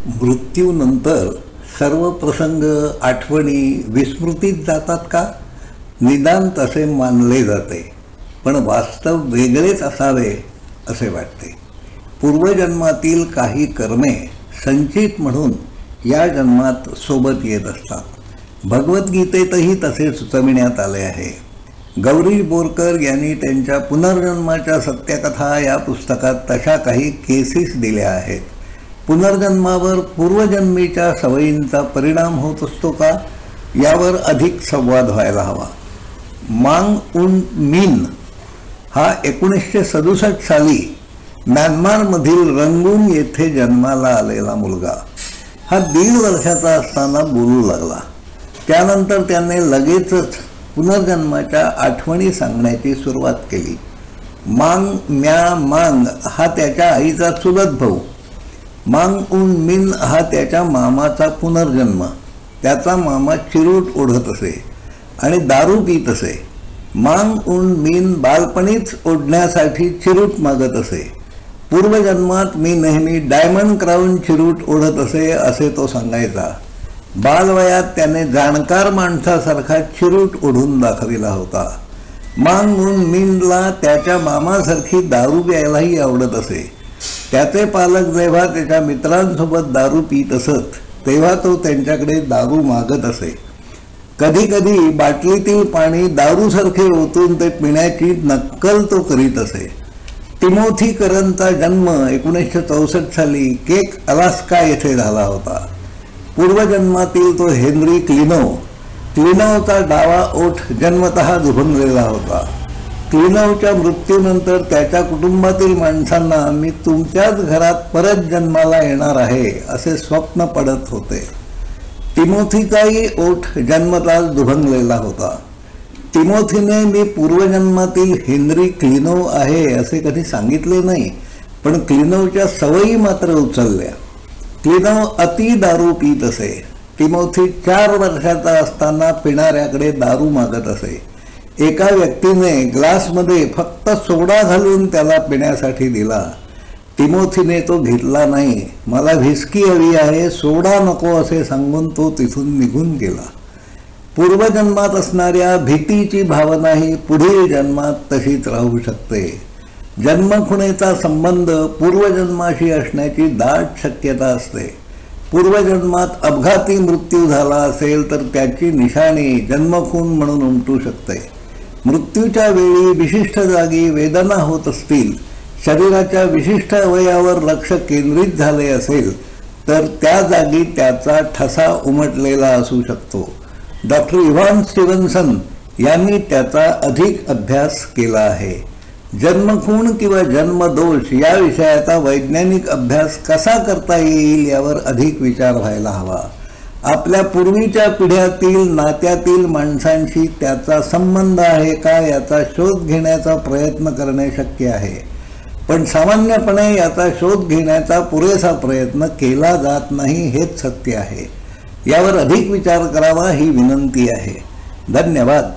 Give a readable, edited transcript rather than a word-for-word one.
मृत्यूनंतर सर्व प्रसंग आठवणी विस्मृतीत जातात का? निदान तसे मानले जाते, पण वास्तव वेगळेच असावे असे वाटते. पूर्वजन्मातील काही कर्मे संचित म्हणून या जन्मात सोबत येत असतात. भगवद्गीतेतही तसे सुचविण्यात आले आहे. गौरी बोरकर यांनी त्यांच्या पुनर्जन्माच्या सत्यकथा या पुस्तकात तशा काही केसेस दिल्या आहेत. पुनर्जन्मावर पूर्वजन्मीच्या सवयींचा परिणाम होत असतो का, यावर अधिक संवाद व्हायला हवा. मांग उन मिन हा 1967 साली म्यानमारमधील रंगून येथे जन्माला आलेला मुलगा. हा 1.5 वर्षाचा असताना बोलू लागला. त्यानंतर त्याने लगेचच पुनर्जन्माच्या आठवणी सांगण्याची सुरुवात केली. मांग म्या मांग हा त्याच्या आईचा चुलत भाऊ. मांग उन मिन हा त्याच्या मामाचा पुनर्जन्म. त्याचा मामा चिरूट ओढत असे आणि दारू पित असे. मांग उन मिन बालपणीच ओढण्यासाठी चिरूट मागत असे. पूर्वजन्मात मी नेहमी डायमंड क्राऊन चिरूट ओढत असे तो सांगायचा. बालवयात त्याने जाणकार माणसासारखा चिरूट ओढून दाखविला होता. मांग उन मिनला त्याच्या मामासारखी दारू प्यायलाही आवडत असे. त्याचे पालक जेव्हा त्याच्या मित्रांसोबत दारू पित असत तेव्हा तो त्यांच्याकडे दारू मागत असे. कधी कधी बाटलीतील पाणी दारूसारखे ओतून ते पिण्याची नक्कल तो करीत असे. टिमोथी करनचा जन्म 1964 साली केक अलास्का येथे झाला होता. पूर्वजन्मातील तो हेनरी क्लिनोचा डावा ओठ जन्मतः दुभंगलेला होता. क्लिनोच्या मृत्यूनंतर त्याच्या कुटुंबातील माणसांना मी तुमच्याच घरात परत जन्माला येणार आहे असे स्वप्न पडत होते. टिमोथीचाही ओठ जन्मतःच दुभंगलेला होता. टिमोथीने मी पूर्वजन्मातील हेनरी क्लिनो आहे असे कधी सांगितले नाही, पण क्लिनोच्या सवयी मात्र उचलल्या. क्लिनो अति दारू पित असे. टिमोथी 4 वर्षाचा असताना पिणाऱ्याकडे दारू मागत असे. एका व्यक्तीने ग्लासमध्ये फक्त सोडा घालून त्याला पिण्यासाठी दिला. टिमोथीने तो घेतला नाही. मला व्हिस्की हवी आहे, सोडा नको असे सांगून तो तिथून निघून गेला. पूर्वजन्मात असणाऱ्या भीतीची भावनाही पुढील जन्मात तशीच राहू शकते. जन्मखुणेचा संबंध पूर्वजन्माशी असण्याची दाट शक्यता असते. पूर्वजन्मात अपघाती मृत्यू झाला असेल तर त्याची निशाणी जन्मखून म्हणून उमटू शकते. मृत्यूच्या वेळी विशिष्ट जागी वेदना होत असतील, शरीराच्या विशिष्ट अवयवावर लक्ष केंद्रित झाले असेल तर त्या जागी त्याचा ठसा उमटलेला असू शकतो. डॉक्टर इव्हान स्टीव्हन्सन यांनी त्याचा अधिक अभ्यास केला आहे. जन्मखूण किंवा जन्मदोष या विषयाचा वैज्ञानिक अभ्यास कसा करता येईल यावर अधिक विचार व्हायला हवा. आपल्या पूर्वीच्या पिढ्यातील नात्यातील माणसांशी त्याचा संबंध आहे का याचा शोध घेण्याचा प्रयत्न करणे शक्य आहे, पण सामान्यपणे याचा शोध घेण्याचा पुरेसा प्रयत्न केला जात नाही हेच सत्य आहे. यावर अधिक विचार करावा ही विनंती आहे. धन्यवाद.